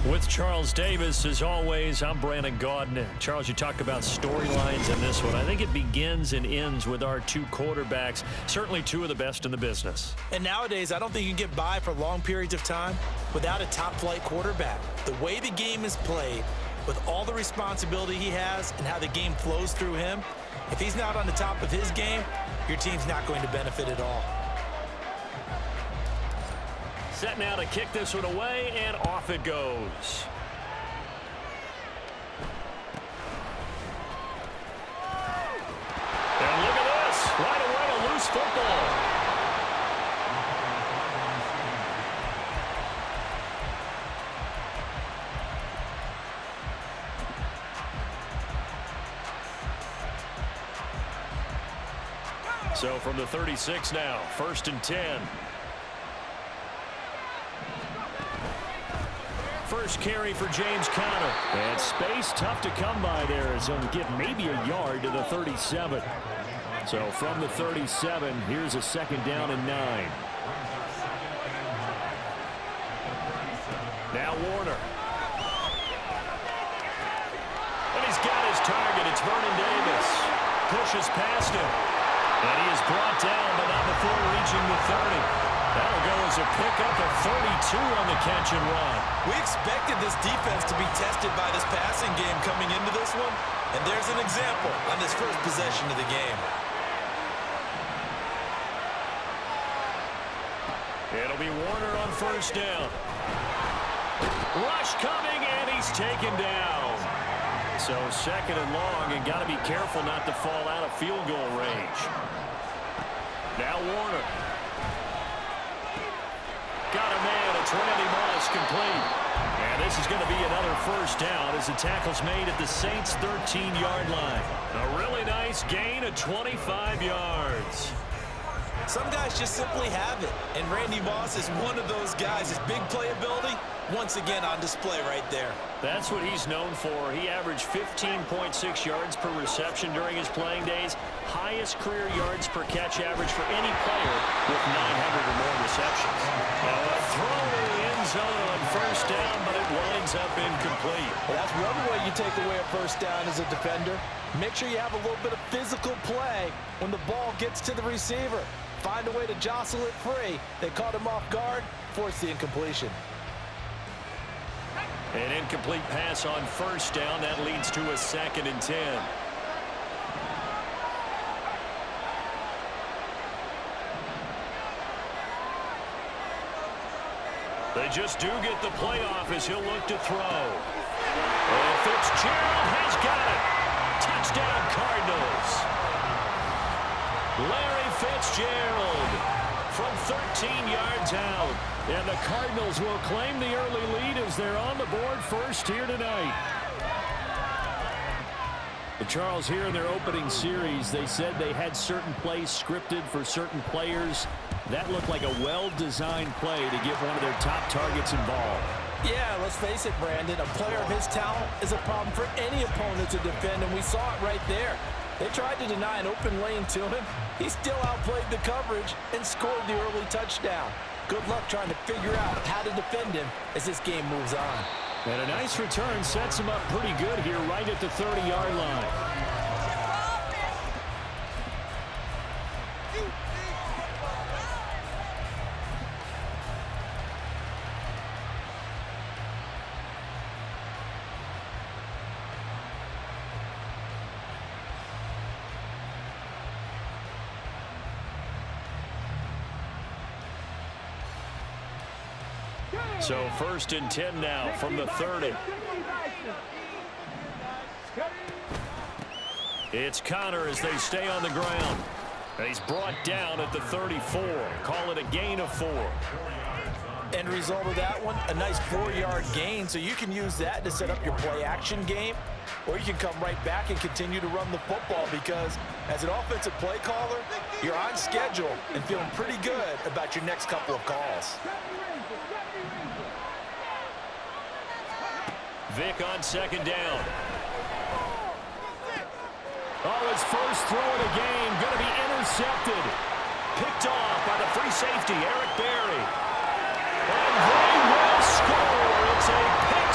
With Charles Davis, as always, I'm Brandon Gaudin. Charles, you talk about storylines in this one. I think it begins and ends with our two quarterbacks, certainly two of the best in the business. And nowadays, I don't think you can get by for long periods of time without a top-flight quarterback. The way the game is played, with all the responsibility he has and how the game flows through him, if he's not on the top of his game, your team's not going to benefit at all. Set now to kick this one away, and off it goes. And look at this. Right away, a loose football. So from the 36 now, 1st and 10. First carry for James Conner. And space tough to come by there as he'll get maybe a yard to the 37. So from the 37, here's a 2nd down and 9. Now Warner. And he's got his target. It's Vernon Davis. Pushes past him. And he is brought down, but not before reaching the 30. That'll go as a pickup of 32 on the catch and run. We expected this defense to be tested by this passing game coming into this one, and there's an example on this first possession of the game. It'll be Warner on 1st down. Rush coming, and he's taken down. So 2nd and long, and got to be careful not to fall out of field goal range. Now Warner. Got a man. It's Randy Moss complete. And this is going to be another 1st down as the tackle's made at the Saints' 13-yard line. A really nice gain of 25 yards. Some guys just simply have it, and Randy Moss is one of those guys. His big playability, once again on display right there. That's what he's known for. He averaged 15.6 yards per reception during his playing days. Highest career yards per catch average for any player with 900 or more receptions. A throw to the end zone on 1st down, but it winds up incomplete. Well, that's one way you take away a 1st down as a defender. Make sure you have a little bit of physical play when the ball gets to the receiver. Find a way to jostle it free. They caught him off guard, forced the incompletion. An incomplete pass on 1st down. That leads to a 2nd and 10. They just do get the playoff as he'll look to throw. And Fitzgerald has got it. Touchdown, Cardinals. Larry Fitzgerald from 13 yards out. And the Cardinals will claim the early lead as they're on the board first here tonight. Charles, here in their opening series, they said they had certain plays scripted for certain players. That looked like a well-designed play to get one of their top targets involved. Yeah, let's face it, Brandon. A player of his talent is a problem for any opponent to defend, and we saw it right there. They tried to deny an open lane to him. He still outplayed the coverage and scored the early touchdown. Good luck trying to figure out how to defend him as this game moves on. And a nice return sets him up pretty good here right at the 30-yard line. So 1st and 10 now from the 30. It's Conner as they stay on the ground. He's brought down at the 34. Call it a gain of 4. End result of that one, a nice 4-yard gain, so you can use that to set up your play-action game, or you can come right back and continue to run the football because as an offensive play caller, you're on schedule and feeling pretty good about your next couple of calls. Vick on 2nd down. Oh, his first throw of the game going to be intercepted. Picked off by the free safety, Eric Berry. And they will score. It's a pick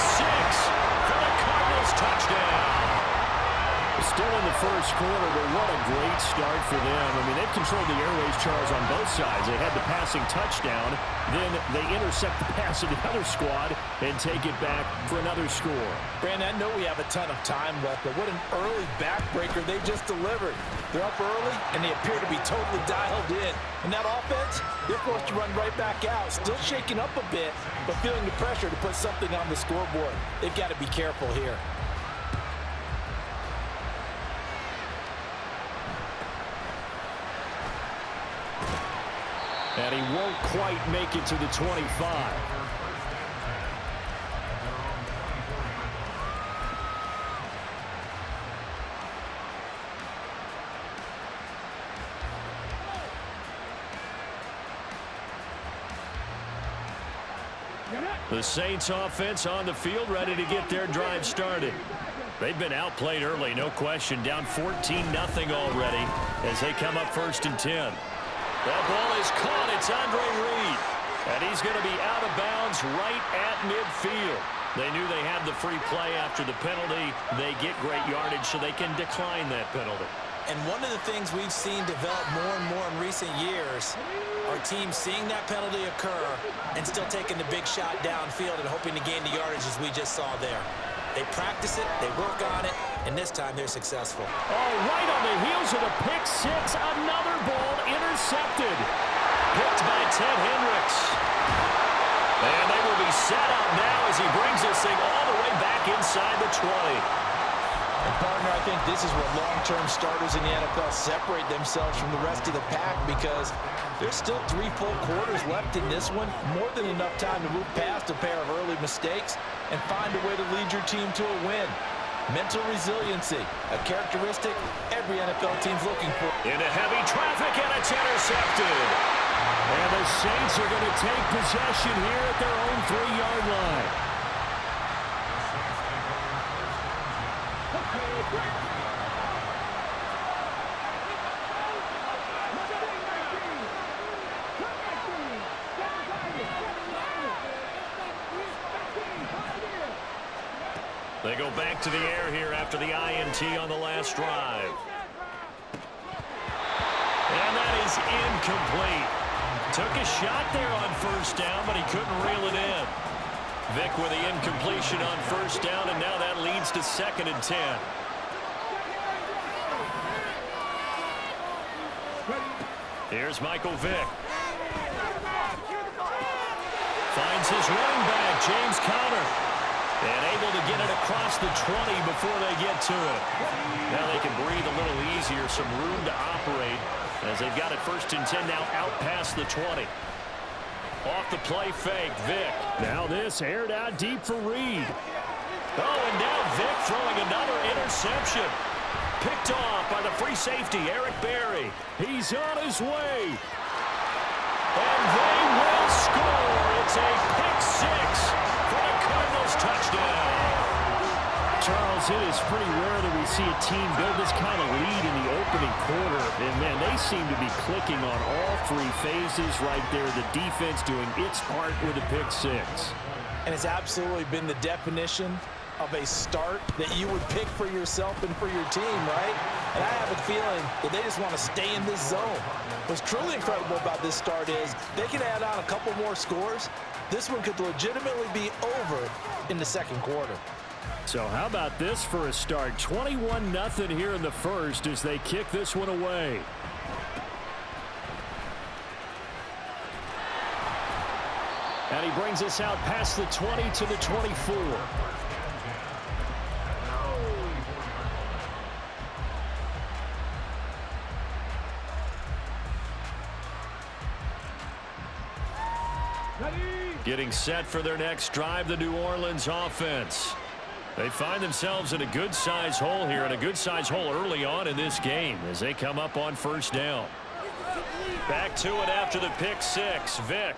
first quarter, but what a great start for them. I mean, they've controlled the airways, Charles, on both sides. They had the passing touchdown, then they intercept the pass of the other squad and take it back for another score. Brandon, I know we have a ton of time left, but what an early backbreaker they just delivered. They're up early, and they appear to be totally dialed in. And that offense, they're forced to run right back out, still shaking up a bit, but feeling the pressure to put something on the scoreboard. They've got to be careful here. And he won't quite make it to the 25. The Saints offense on the field, ready to get their drive started. They've been outplayed early, no question. Down 14-0 already as they come up 1st and 10. That ball is caught. It's Andre Reed. And he's going to be out of bounds right at midfield. They knew they had the free play after the penalty. They get great yardage so they can decline that penalty. And one of the things we've seen develop more and more in recent years are teams seeing that penalty occur and still taking the big shot downfield and hoping to gain the yardage as we just saw there. They practice it, they work on it, and this time they're successful. Oh, right on the heels of the pick six, another ball intercepted. Picked by Ted Hendricks. And they will be set up now as he brings this thing all the way back inside the 20. And partner, I think this is where long-term starters in the NFL separate themselves from the rest of the pack because there's still 3 full quarters left in this one. More than enough time to move past a pair of early mistakes and find a way to lead your team to a win. Mental resiliency, a characteristic every NFL team's looking for. Into heavy traffic, and it's intercepted. And the Saints are going to take possession here at their own 3-yard line. They go back to the air here after the INT on the last drive. And that is incomplete. Took a shot there on 1st down, but he couldn't reel it in. Vick with the incompletion on 1st down, and now that leads to 2nd and 10. Here's Michael Vick. Finds his running back, James Conner. And able to get it across the 20 before they get to it. Now they can breathe a little easier, some room to operate as they've got it 1st and 10 now out past the 20. Off the play fake, Vick. Now this aired out deep for Reed. Oh, and now Vick throwing another interception. Picked off by the free safety, Eric Berry. He's on his way. And they will score. It's a pick six for the Cardinals touchdown. Charles, it is pretty rare that we see a team build this kind of lead in the opening quarter. And, man, they seem to be clicking on all 3 phases right there. The defense doing its part with a pick six. And it's absolutely been the definition of a start that you would pick for yourself and for your team, right? And I have a feeling that they just want to stay in this zone. What's truly incredible about this start is they can add on a couple more scores. This one could legitimately be over in the 2nd quarter. So how about this for a start? 21-0 here in the 1st as they kick this one away. And he brings us out past the 20 to the 24. Getting set for their next drive, the New Orleans offense. They find themselves in a good-sized hole here, and a good-sized hole early on in this game as they come up on 1st down. Back to it after the pick six, Vick.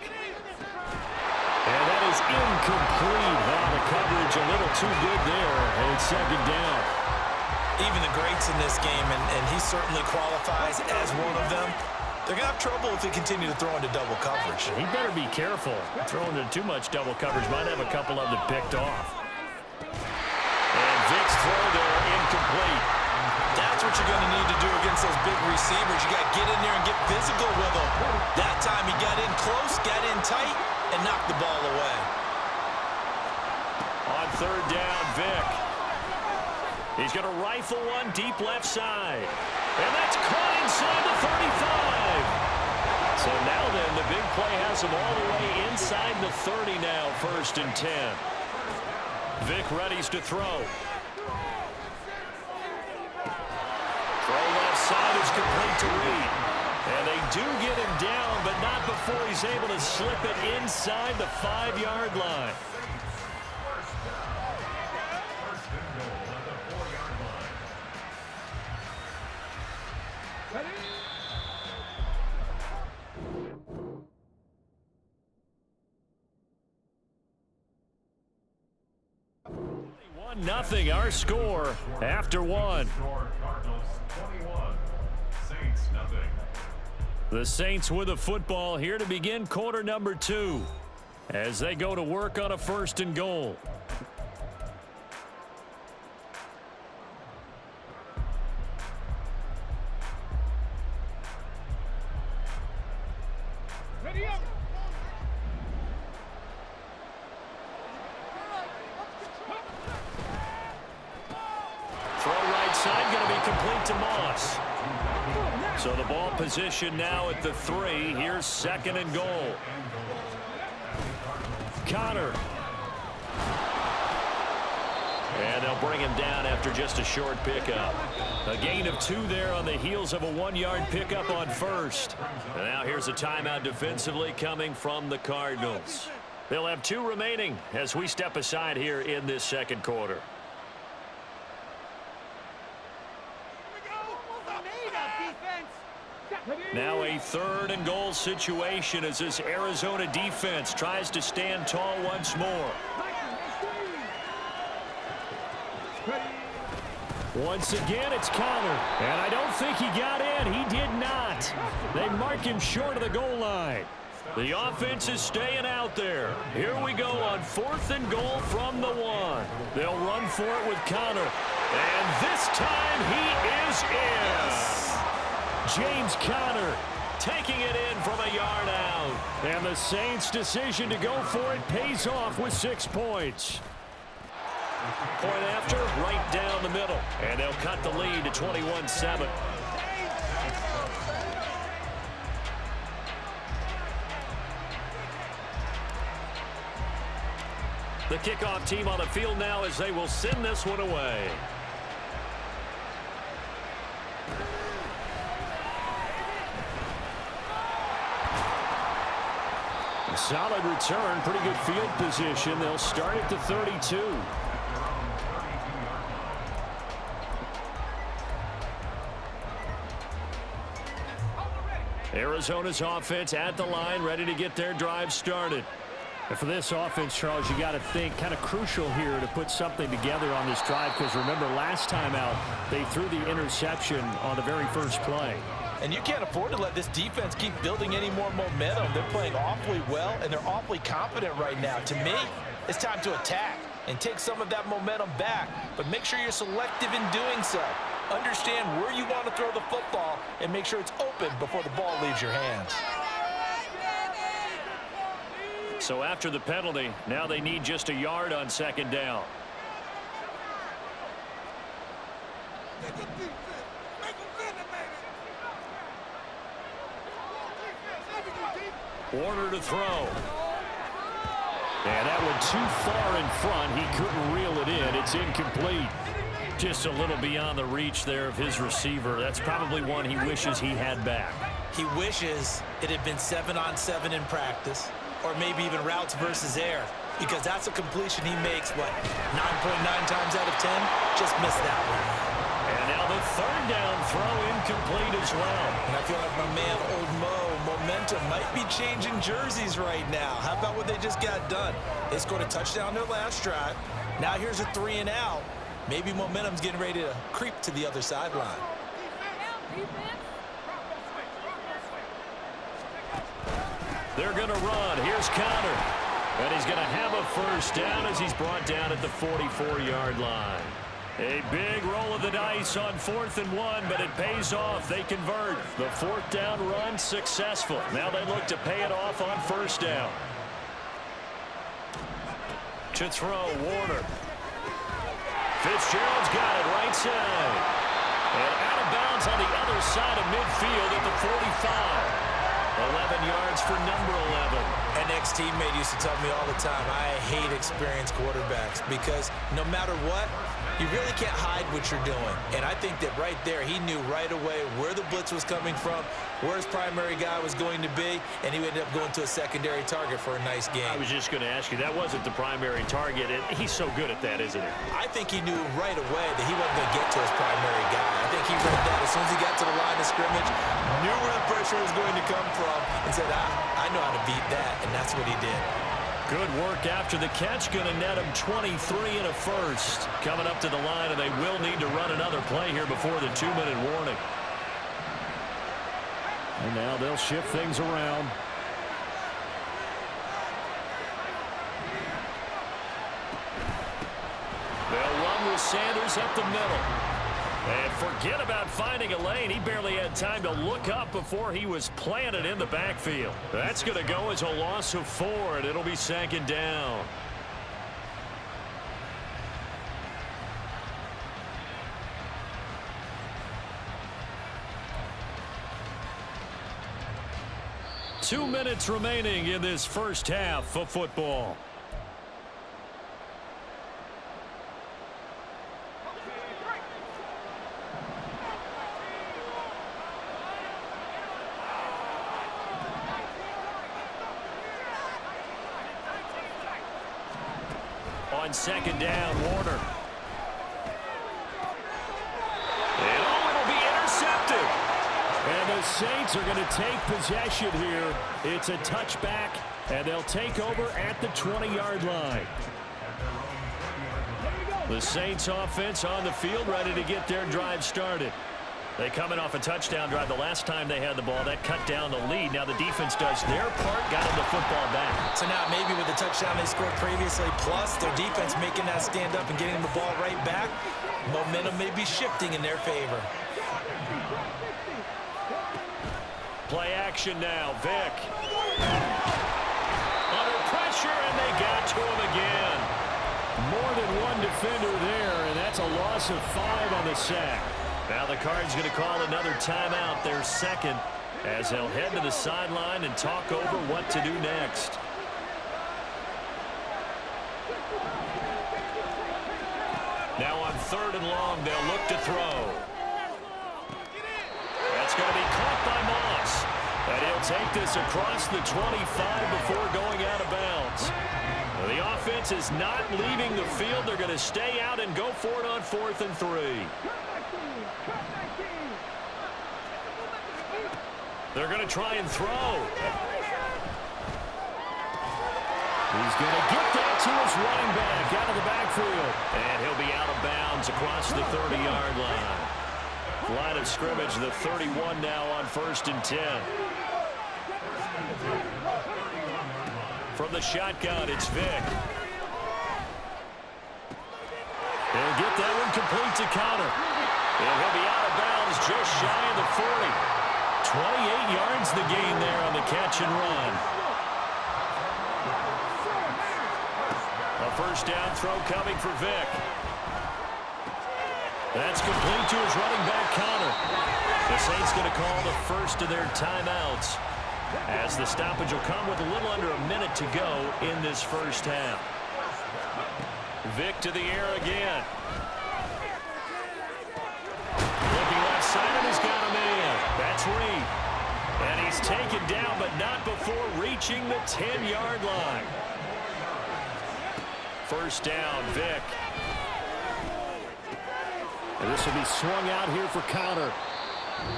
And that is incomplete. Oh, the coverage a little too good there, and it's 2nd down. Even the greats in this game, and he certainly qualifies as one of them, they're going to have trouble if they continue to throw into double coverage. He better be careful. Throwing into too much double coverage might have a couple of them picked off. And Vick's throw there incomplete. That's what what you're going to need to do against those big receivers. You got to get in there and get physical with them. That time he got in close, got in tight, and knocked the ball away. On third down, Vick. He's going to rifle one deep left side. And that's caught inside the 35. So now then, the big play has him all the way inside the 30 now, 1st and 10. Vick readies to throw. Throw left side is complete to Reed. And they do get him down, but not before he's able to slip it inside the 5-yard line. Nothing, our score after one. The Saints with the football here to begin quarter number 2 as they go to work on a 1st and goal. So the ball position now at the 3. Here's 2nd and goal. Connor. And they'll bring him down after just a short pickup. A gain of 2 there on the heels of a 1-yard pickup on 1st. And now here's a timeout defensively coming from the Cardinals. They'll have 2 remaining as we step aside here in this 2nd quarter. Now a 3rd and goal situation as this Arizona defense tries to stand tall once more. Once again, it's Connor. And I don't think he got in. He did not. They mark him short of the goal line. The offense is staying out there. Here we go on 4th and goal from the 1. They'll run for it with Connor. And this time he is in. James Conner taking it in from a yard out. And the Saints' decision to go for it pays off with 6 points. Point after, right down the middle. And they'll cut the lead to 21-7. The kickoff team on the field now as they will send this one away. Solid return, pretty good field position. They'll start at the 32. Arizona's offense at the line, ready to get their drive started. And for this offense, Charles, you got to think kind of crucial here to put something together on this drive, because remember last time out they threw the interception on the very first play. And you can't afford to let this defense keep building any more momentum. They're playing awfully well, and they're awfully confident right now. To me, it's time to attack and take some of that momentum back, but make sure you're selective in doing so. Understand where you want to throw the football and make sure it's open before the ball leaves your hands. So after the penalty, now they need just a yard on 2nd down. Warner to throw. And that one too far in front. He couldn't reel it in. It's incomplete. Just a little beyond the reach there of his receiver. That's probably one he wishes he had back. He wishes it had been 7-on-7 in practice, or maybe even routes versus air, because that's a completion he makes, 9.9 times out of 10? Just missed that one. And now the 3rd down throw incomplete as well. And I feel like my man, Old Mo, momentum might be changing jerseys right now. How about what they just got done? They scored a touchdown their last drive. Now here's a 3 and out. Maybe momentum's getting ready to creep to the other sideline. They're going to run. Here's Connor. And he's going to have a 1st down as he's brought down at the 44-yard line. A big roll of the dice on 4th and 1, but it pays off. They convert. The 4th down run successful. Now they look to pay it off on 1st down. To throw, Warner. Fitzgerald's got it right side. And out of bounds on the other side of midfield at the 45. 11 yards for number 11. An ex-teammate used to tell me all the time, I hate experienced quarterbacks because no matter what, you really can't hide what you're doing. And I think that right there, he knew right away where the blitz was coming from, where his primary guy was going to be, and he ended up going to a secondary target for a nice game. I was just going to ask you, that wasn't the primary target, and he's so good at that, isn't he? I think he knew right away that he wasn't going to get to his primary guy. I think he read that as soon as he got to the line of scrimmage, knew where the pressure was going to come from, and said, I know how to beat that, and that's what he did. Good work after the catch. Going to net him 23 and a first. Coming up to the line, and they will need to run another play here before the 2-minute warning. And now they'll shift things around. They'll run with Sanders up the middle. And forget about finding a lane. He barely had time to look up before he was planted in the backfield. That's going to go as a loss of 4, and it'll be 2nd down. Two minutes remaining in this first half of football. On 2nd down, Warner. And it'll be intercepted. And the Saints are going to take possession here. It's a touchback, and they'll take over at the 20-yard line. The Saints offense on the field, ready to get their drive started. They coming off a touchdown drive the last time they had the ball. That cut down the lead. Now the defense does their part, got them the football back. So now maybe with the touchdown they scored previously, plus their defense making that stand up and getting the ball right back, momentum may be shifting in their favor. Play action now, Vick. Under pressure, and they got to him again. More than one defender there, and that's a loss of 5 on the sack. Now the Cards going to call another timeout, their 2nd, as they'll head to the sideline and talk over what to do next. Now on 3rd and long, they'll look to throw. That's going to be caught by Moss. And he'll take this across the 25 before going out of bounds. The offense is not leaving the field. They're going to stay out and go for it on 4th and 3. They're going to try and throw. He's going to get that to his running back out of the backfield. And he'll be out of bounds across the 30-yard line. Line of scrimmage, the 31 now on 1st and 10. From the shotgun, it's Vick. He'll get that one complete to counter. And he'll be out of bounds just shy of the 40. 28 yards the gain there on the catch and run. A 1st down throw coming for Vick. That's complete to his running back, Connor. The Saints going to call the first of their timeouts, as the stoppage will come with a little under a minute to go in this first half. Vick to the air again. Looking left side, and he's got him in. That's Reed. And he's taken down, but not before reaching the 10-yard line. 1st down, Vick. And this will be swung out here for counter.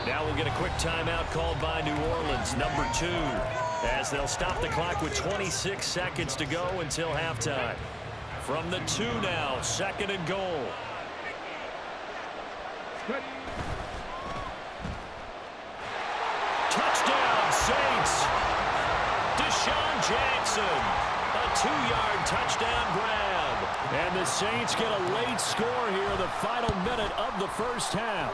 Now we'll get a quick timeout called by New Orleans, number 2, as they'll stop the clock with 26 seconds to go until halftime. From the 2 now, 2nd and goal. Touchdown, Saints. Deshaun Jackson, a 2-yard touchdown grab. And the Saints get a late score here in the final minute of the first half.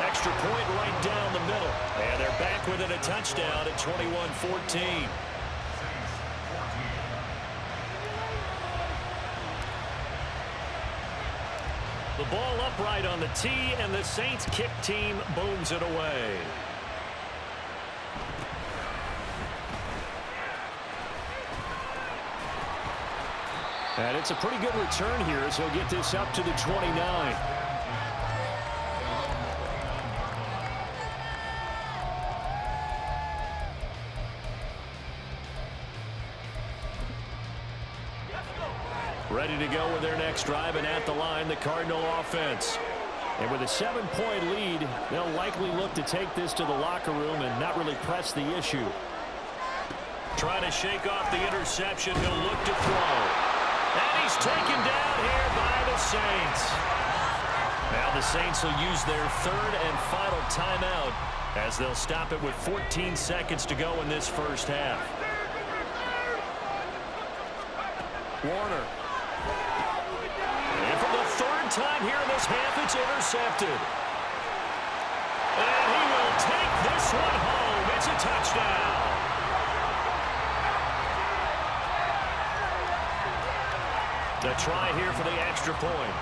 Extra point right down the middle. And they're back within a touchdown at 21-14. The ball upright on the tee, and the Saints kick team booms it away. And it's a pretty good return here as he'll get this up to the 29. Ready to go with their next drive, and at the line, the Cardinal offense. And with a 7-point lead, they'll likely look to take this to the locker room and not really press the issue. Trying to shake off the interception, he'll look to throw. And he's taken down here by the Saints. Now the Saints will use their third and final timeout as they'll stop it with 14 seconds to go in this first half. Warner. And for the third time here in this half, it's intercepted. And he will take this one home. It's a touchdown. The try here for the extra point.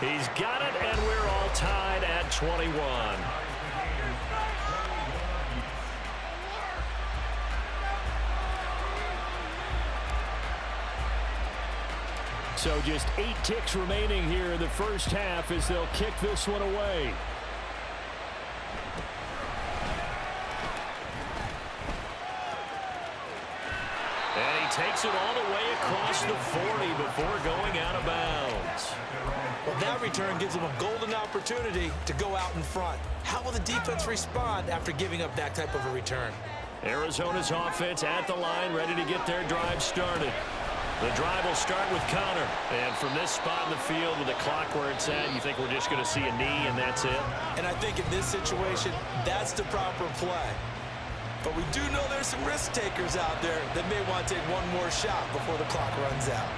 He's got it, and we're all tied at 21. So just 8 ticks remaining here in the first half as they'll kick this one away. And he takes it all the way across the 40 before going out of bounds. Well, that return gives them a golden opportunity to go out in front. How will the defense respond after giving up that type of a return? Arizona's offense at the line, ready to get their drive started. The drive will start with Connor. And from this spot in the field with the clock where it's at, you think we're just going to see a knee and that's it? And I think in this situation, that's the proper play. But we do know there's some risk takers out there that may want to take one more shot before the clock runs out.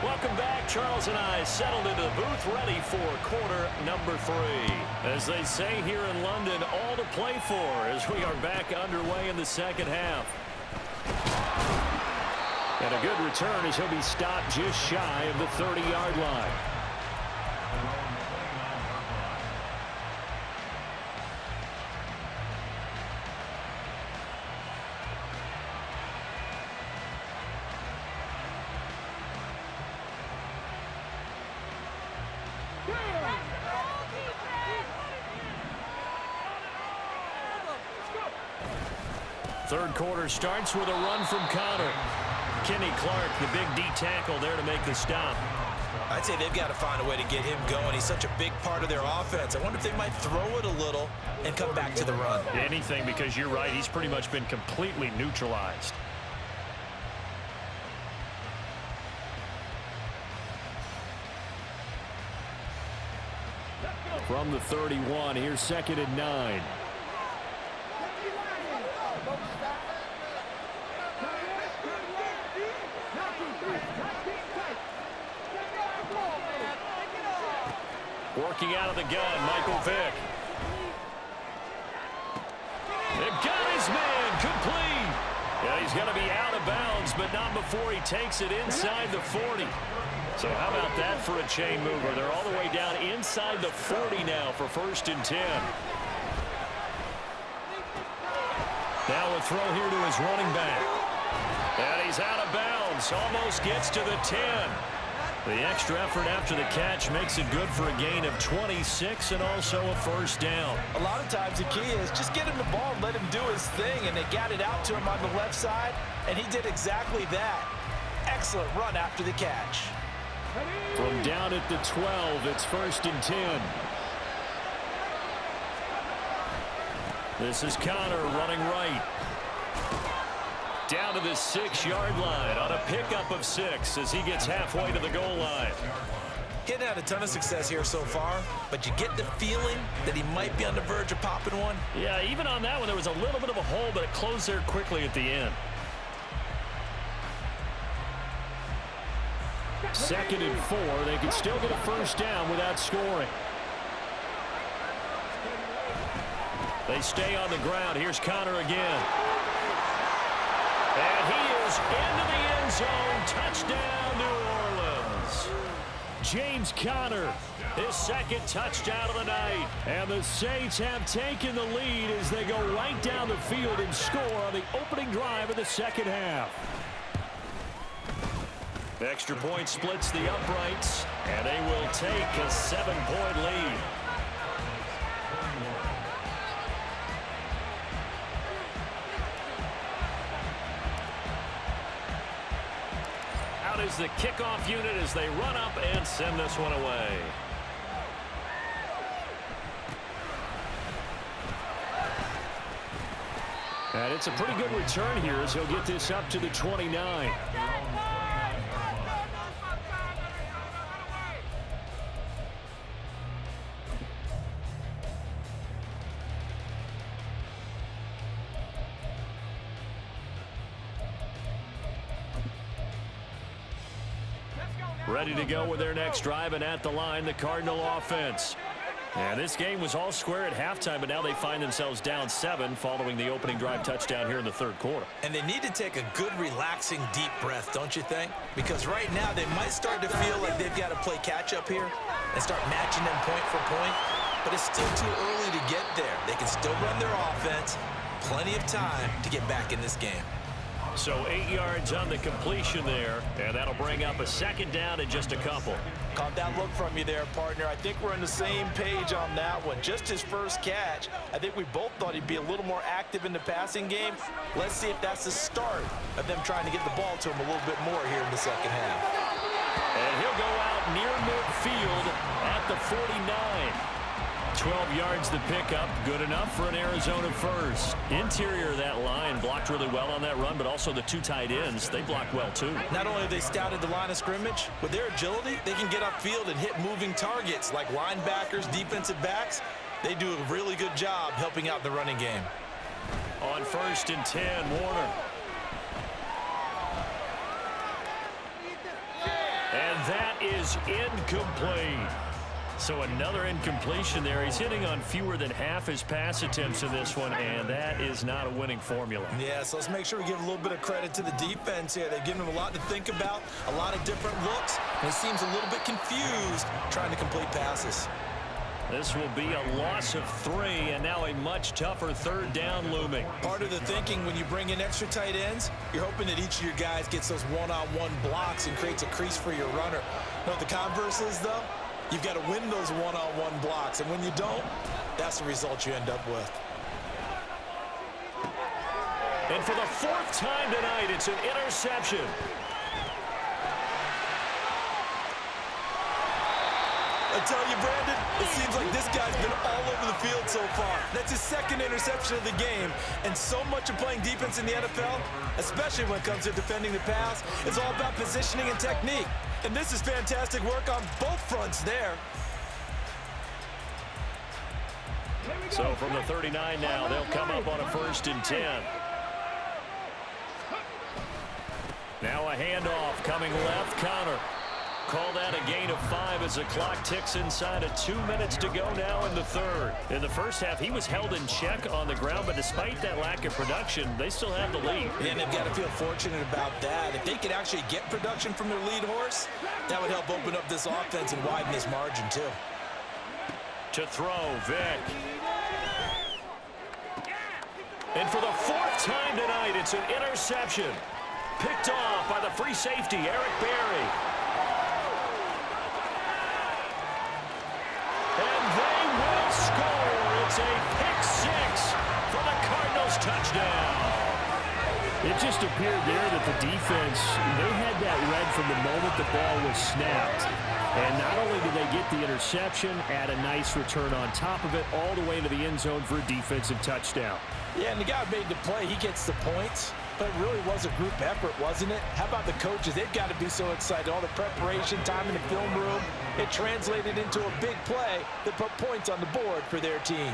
Welcome back. Charles and I settled into the booth ready for quarter number 3. As they say here in London, all to play for as we are back underway in the second half. And a good return as he'll be stopped just shy of the 30-yard line. Third quarter starts with a run from Connor. Kenny Clark, the big D tackle there to make the stop. I'd say they've got to find a way to get him going. He's such a big part of their offense. I wonder if they might throw it a little and come back to the run. Anything, because you're right. He's pretty much been completely neutralized. From the 31, here's 2nd and 9. Working out of the gun, Michael Vick. They've got his man complete. Yeah, he's going to be out of bounds, but not before he takes it inside the 40. So how about that for a chain mover? They're all the way down inside the 40 now for 1st and 10. Now a throw here to his running back. And he's out of bounds. Almost gets to the 10. The extra effort after the catch makes it good for a gain of 26 and also a 1st down. A lot of times the key is just get him the ball and let him do his thing, and they got it out to him on the left side, and he did exactly that. Excellent run after the catch. From down at the 12, it's 1st and 10. This is Connor running right. Down to the 6-yard line on a pickup of 6 as he gets halfway to the goal line. He hadn't had a ton of success here so far, but you get the feeling that he might be on the verge of popping one. Yeah, even on that one, there was a little bit of a hole, but it closed there quickly at the end. 2nd and 4. They can still get a first down without scoring. They stay on the ground. Here's Conner again. And he is into the end zone. Touchdown, New Orleans. James Conner, his 2nd touchdown of the night. And the Saints have taken the lead as they go right down the field and score on the opening drive of the 2nd half. Extra point splits the uprights, and they will take a 7-point lead. Out is the kickoff unit as they run up and send this one away. And it's a pretty good return here as he'll get this up to the 29. Ready to go with their next drive, and at the line, the Cardinal offense. And this game was all square at halftime, but now they find themselves down 7 following the opening drive touchdown here in the 3rd quarter. And they need to take a good, relaxing, deep breath, don't you think? Because right now they might start to feel like they've got to play catch-up here and start matching them point for point. But it's still too early to get there. They can still run their offense. Plenty of time to get back in this game. So 8 yards on the completion there, and that'll bring up a 2nd down in just a couple. Caught that look from you there, partner. I think we're on the same page on that one. Just his first catch. I think we both thought he'd be a little more active in the passing game. Let's see if that's the start of them trying to get the ball to him a little bit more here in the 2nd half. And he'll go out near midfield at the 49. 12 yards the pickup, good enough for an Arizona first. Interior of that line blocked really well on that run, but also the 2 tight ends, they blocked well too. Not only have they scouted the line of scrimmage, with their agility, they can get upfield and hit moving targets like linebackers, defensive backs. They do a really good job helping out the running game. On 1st and 10, Warner. And that is incomplete. So another incompletion there. He's hitting on fewer than half his pass attempts in this one, and that is not a winning formula. Yeah, so let's make sure we give a little bit of credit to the defense here. They've given him a lot to think about, a lot of different looks, and he seems a little bit confused trying to complete passes. This will be a loss of 3, and now a much tougher 3rd down looming. Part of the thinking when you bring in extra tight ends, you're hoping that each of your guys gets those one-on-one blocks and creates a crease for your runner. You know what the converse is, though? You've got to win those one-on-one blocks, and when you don't, that's the result you end up with. And for the 4th time tonight, it's an interception. I tell you, Brandon, it seems like this guy's been all over the field so far. That's his 2nd interception of the game, and so much of playing defense in the NFL, especially when it comes to defending the pass, is all about positioning and technique. And this is fantastic work on both fronts there. So from the 39 now, they'll come up on a 1st and 10. Now a handoff coming left, Conner. Call that a gain of 5 as the clock ticks inside of 2 minutes to go now in the 3rd. In the first half, he was held in check on the ground, but despite that lack of production, they still have the lead. And they've got to feel fortunate about that. If they could actually get production from their lead horse, that would help open up this offense and widen this margin too. To throw, Vick. And for the 4th time tonight, it's an interception. Picked off by the free safety, Eric Berry. And they will score. It's a pick-6 for the Cardinals touchdown. It just appeared there that the defense, they had that read from the moment the ball was snapped. And not only did they get the interception, add a nice return on top of it, all the way into the end zone for a defensive touchdown. Yeah, and the guy made the play. He gets the points. But It really was a group effort, wasn't it? How about the coaches? They've got to be so excited. All the preparation, time in the film room, it translated into a big play that put points on the board for their team.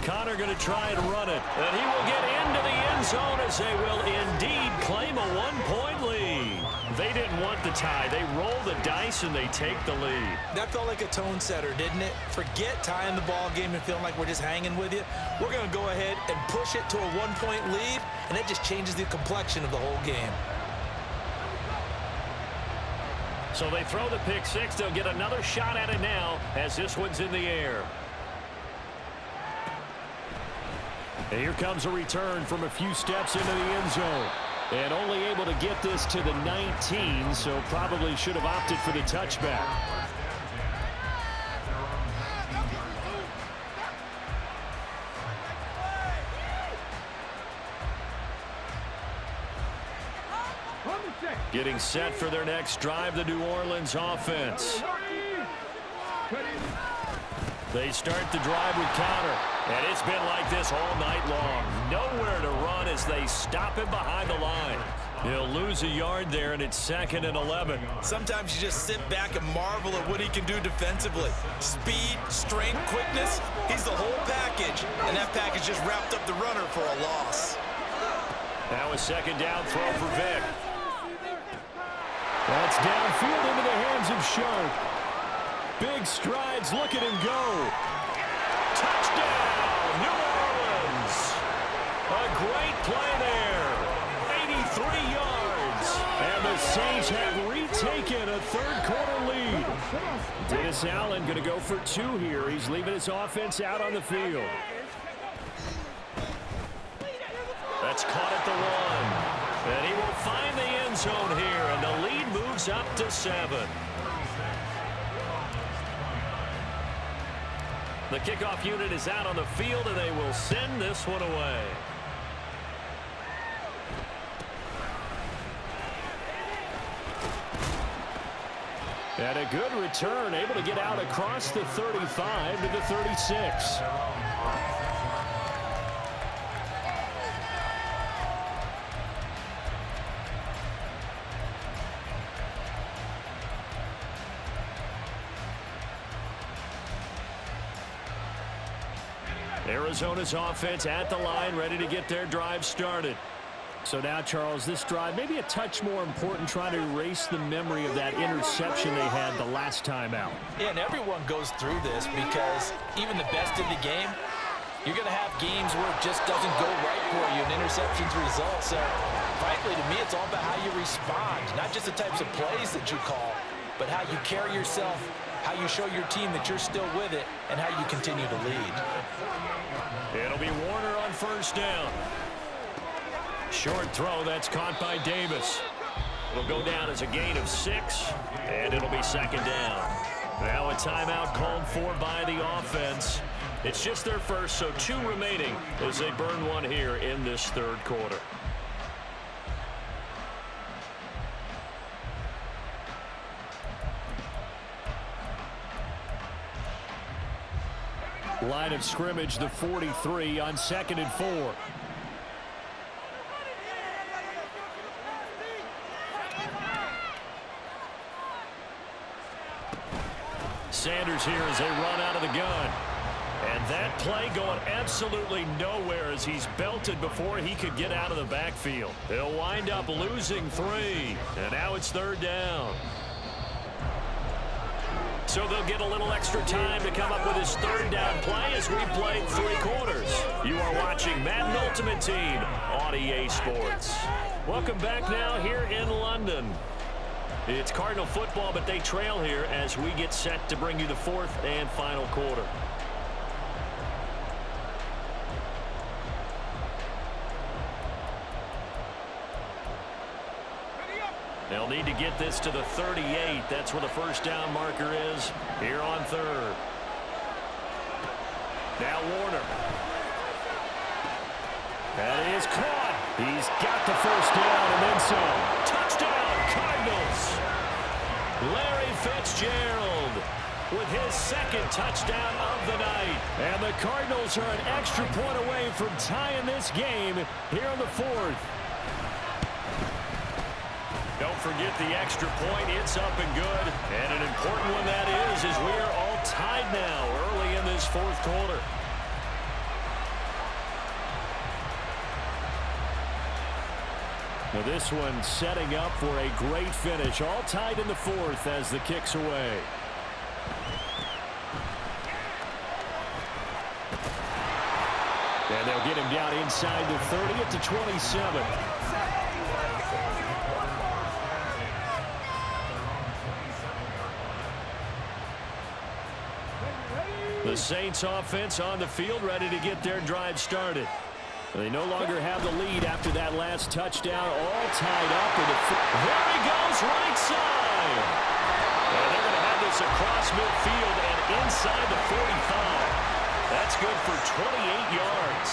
Connor going to try and run it, and he will get into the end zone as they will indeed claim a one-point lead. They didn't want the tie. They roll the dice, and they take the lead. That felt like a tone setter, didn't it? Forget tying the ball game and feeling like we're just hanging with you. We're going to go ahead and push it to a one-point lead, and that just changes the complexion of the whole game. So they throw the pick six. They'll get another shot at it now as this one's in the air. And here comes a return from a few steps into the end zone. And only able to get this to the 19, so probably should have opted for the touchback. Getting set for their next drive, the New Orleans offense. They start the drive with Connor, and it's been like this all night long. Nowhere to run as they stop him behind the line. He'll lose a yard there, and it's 2nd and 11. Sometimes you just sit back and marvel at what he can do defensively. Speed, strength, quickness, he's the whole package, and that package just wrapped up the runner for a loss. Now a second down throw for Vick. That's downfield into the hands of Sharp. Big strides, look at him go. Touchdown, New Orleans. A great play there. 83 yards. And the Saints have retaken a third-quarter lead. Dennis Allen going to go for 2 here. He's leaving his offense out on the field. That's caught at the 1. And he will find the end zone here, and the lead moves up to 7. The kickoff unit is out on the field, and they will send this one away. And a good return, able to get out across the 35 to the 36. Arizona's offense at the line, ready to get their drive started. So now, Charles, this drive maybe a touch more important, trying to erase the memory of that interception they had the last time out. Yeah, and everyone goes through this because even the best in the game, you're going to have games where it just doesn't go right for you and interceptions result. So, frankly, to me, it's all about how you respond, not just the types of plays that you call, but how you carry yourself, how you show your team that you're still with it, and how you continue to lead. It'll be Warner on first down. Short throw, that's caught by Davis. It'll go down as a gain of 6, and it'll be second down. Now a timeout called for by the offense. It's just their first, so 2 remaining as they burn one here in this third quarter. Line of scrimmage, the 43 on 2nd and 4. Sanders here as they run out of the gun. And that play going absolutely nowhere as he's belted before he could get out of the backfield. They'll wind up losing 3. And now it's third down. So they'll get a little extra time to come up with his third down play as we played 3 quarters. You are watching Madden Ultimate Team on EA Sports. Welcome back now here in London. It's Cardinal football, but they trail here as we get set to bring you the 4th and final quarter. They'll need to get this to the 38. That's where the first down marker is here on 3rd. Now Warner. That is caught. He's got the first down and then some. Touchdown, Cardinals. Larry Fitzgerald. with his second touchdown of the night. And the Cardinals are an extra point away from tying this game here in the fourth. Don't forget the extra point. It's up and good. And an important one that is, as we are all tied now early in this fourth quarter. Now this one setting up for a great finish. All tied in the fourth as the kick's away. And they'll get him down inside the 30 at the 27. The Saints offense on the field, ready to get their drive started. They no longer have the lead after that last touchdown, all tied up. There he goes, right side. And they're going to have this across midfield and inside the 45. That's good for 28 yards.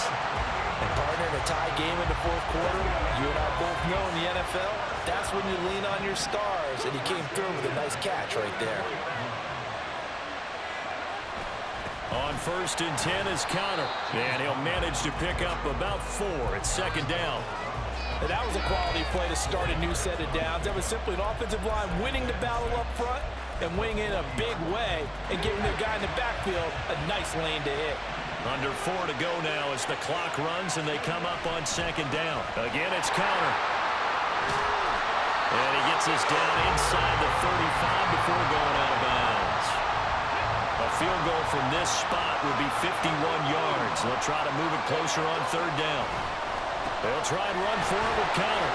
And partner, in a tie game in the fourth quarter, you and I both know in the NFL, that's when you lean on your stars. And he came through with a nice catch right there. On 1st and 10 is Conner. And he'll manage to pick up about 4 at second down. And that was a quality play to start a new set of downs. That was simply an offensive line winning the battle up front and winning in a big way and giving their guy in the backfield a nice lane to hit. Under 4 to go now as the clock runs and they come up on second down. Again, it's Conner. And he gets this down inside the 35 before going out of bounds. A field goal from this spot would be 51 yards. They'll try to move it closer on third down. They'll try and run for it with Conner.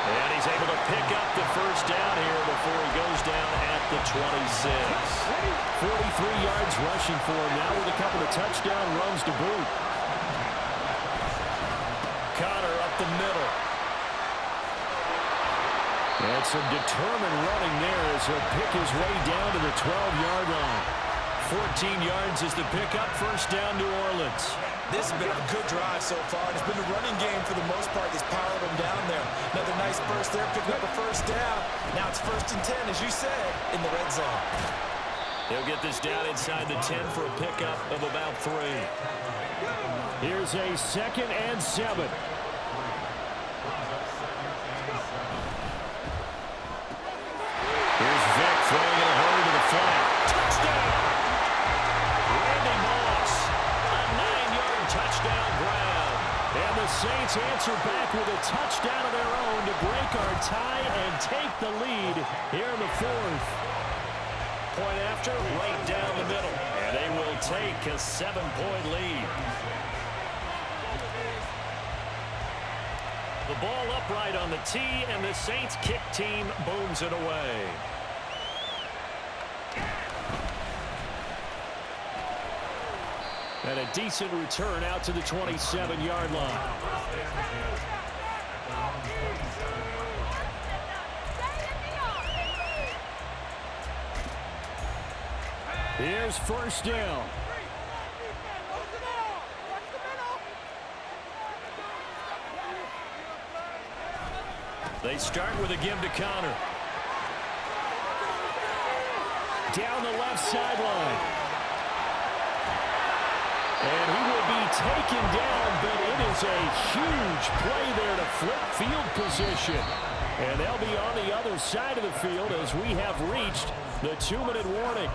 And he's able to pick up the first down here before he goes down at the 26. 43 yards rushing for him now with a couple of touchdown runs to boot. Conner up the middle. And some determined running there as he'll pick his way down to the 12-yard line. 14 yards is the pickup, first down New Orleans. This has been a good drive so far. It's been a running game for the most part that's powered them down there. Another nice burst there, picking up a first down. Now it's 1st and 10, as you said, in the red zone. He'll get this down inside the 10 for a pickup of about 3. Here's a 2nd and 7. Here's Vick throwing in a hurry to the flat. Touchdown! Randy Moss, a 9-yard touchdown grab. And the Saints answer back with a touchdown of their own to break our tie and take the lead here in the fourth. Point after, right down the middle. And they will take a 7-point lead. The ball upright on the tee, and the Saints kick team booms it away. And a decent return out to the 27-yard line. Here's first down. They start with a give to Conner. Down the left sideline. And he will be taken down, but it is a huge play there to flip field position. And they'll be on the other side of the field as we have reached the 2-minute warning.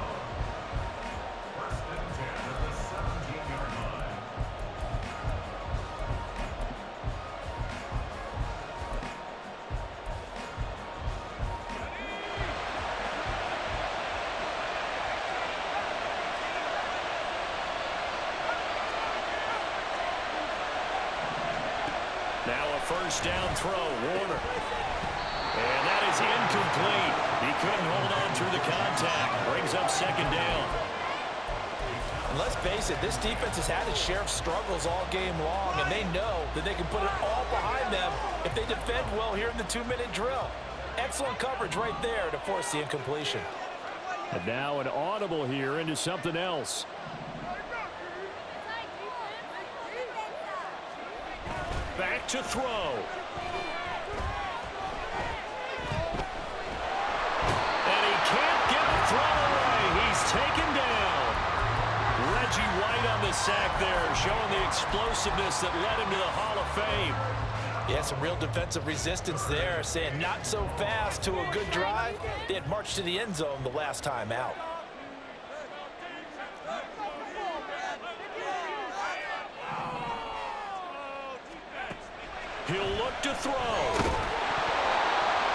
Now a first down throw, Warner. And that is incomplete. He couldn't hold on through the contact. Brings up second down. And let's face it, this defense has had its share of struggles all game long, and they know that they can put it all behind them if they defend well here in the 2-minute drill. Excellent coverage right there to force the incompletion. And now an audible here into something else. Back to throw. And he can't sack there, showing the explosiveness that led him to the Hall of Fame. Yeah, some real defensive resistance there, saying not so fast to a good drive. They had marched to the end zone the last time out. He'll look to throw.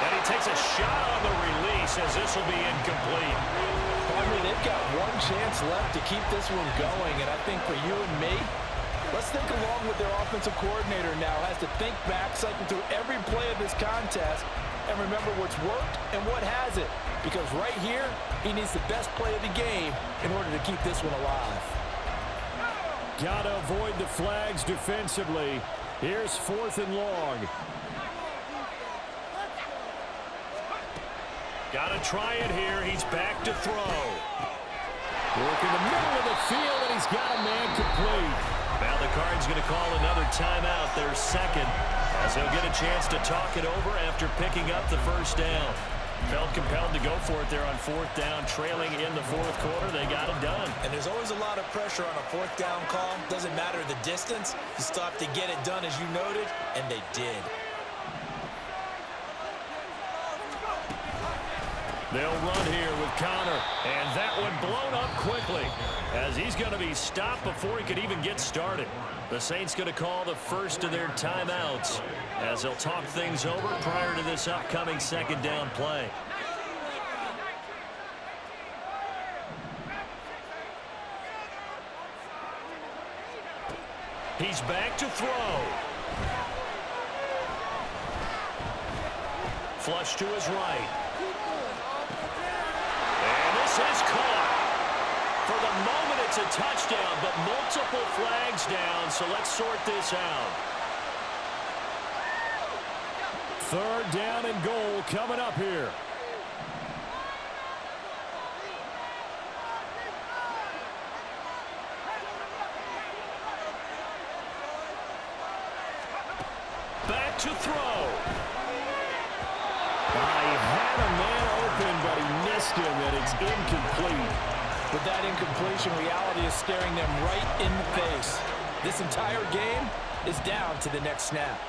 And he takes a shot on the release as this will be incomplete. They've got one chance left to keep this one going, and I think for you and me, let's think along with their offensive coordinator now. Has to think back, cycle through every play of this contest, and remember what's worked and what hasn't. Because right here, he needs the best play of the game in order to keep this one alive. Gotta avoid the flags defensively. Here's 4th and long. Gotta try it here. He's back to throw. Work in the middle of the field, and he's got a man complete. Now the Card's going to call another timeout, their second, as he'll get a chance to talk it over after picking up the first down. Felt compelled to go for it there on 4th down, trailing in the 4th quarter. They got it done. And there's always a lot of pressure on a 4th down call. Doesn't matter the distance. You stop to get it done, as you noted, and they did. They'll run here with Connor, and that one blown up quickly as he's going to be stopped before he could even get started. The Saints going to call the first of their timeouts as they'll talk things over prior to this upcoming second down play. He's back to throw. Flush to his right. Is caught. For the moment, it's a touchdown, but multiple flags down, so let's sort this out. 3rd down and goal coming up here. Back to throw. I had a man open, but he missed him, and it's incomplete. With that incompletion, reality is staring them right in the face. This entire game is down to the next snap.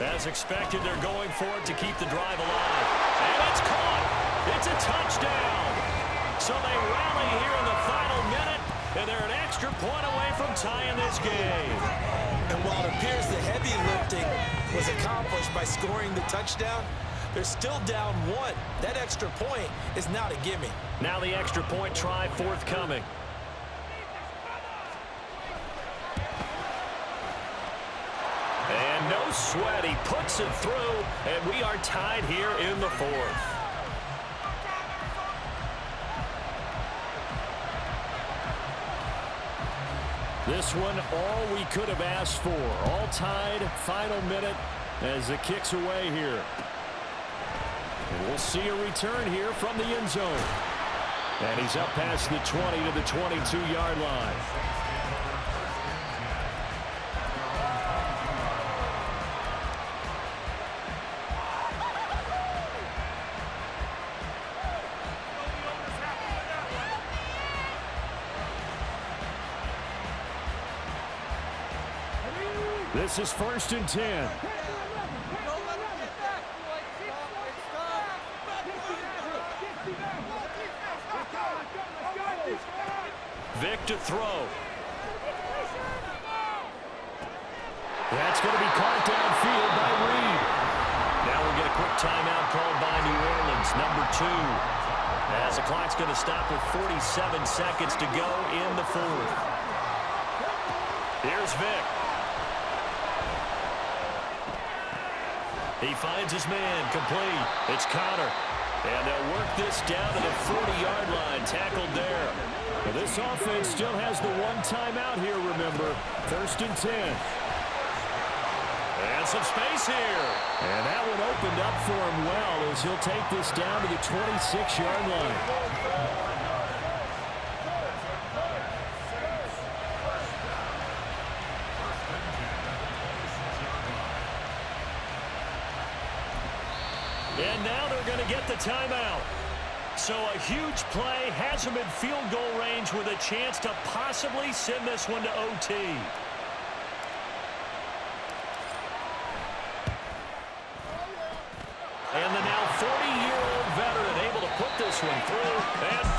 As expected, they're going for it to keep the drive alive. And it's caught. It's a touchdown. So they rally here in the final minute, and they're an extra point away from tying this game. And while it appears the heavy lifting was accomplished by scoring the touchdown, they're still down 1. That extra point is not a gimme. Now the extra point try forthcoming. And no sweat, he puts it through, and we are tied here in the 4th. This one, all we could have asked for. All tied, final minute as it kicks away here. And we'll see a return here from the end zone. And he's up past the 20 to the 22-yard line. This is 1st and 10. Vic to throw. That's going to be caught downfield by Reed. Now we'll get a quick timeout called by New Orleans, number 2. As the clock's going to stop with 47 seconds to go in the 4th. Here's Vic. He finds his man, complete. It's Connor. And they'll work this down to the 40-yard line, tackled there. Well, this offense still has the one timeout here, remember. 1st and 10. And some space here. And that one opened up for him well as he'll take this down to the 26-yard line. And now they're going to get the timeout. So a huge play has them in field goal range with a chance to possibly send this one to OT. And the now 40-year-old veteran able to put this one through. And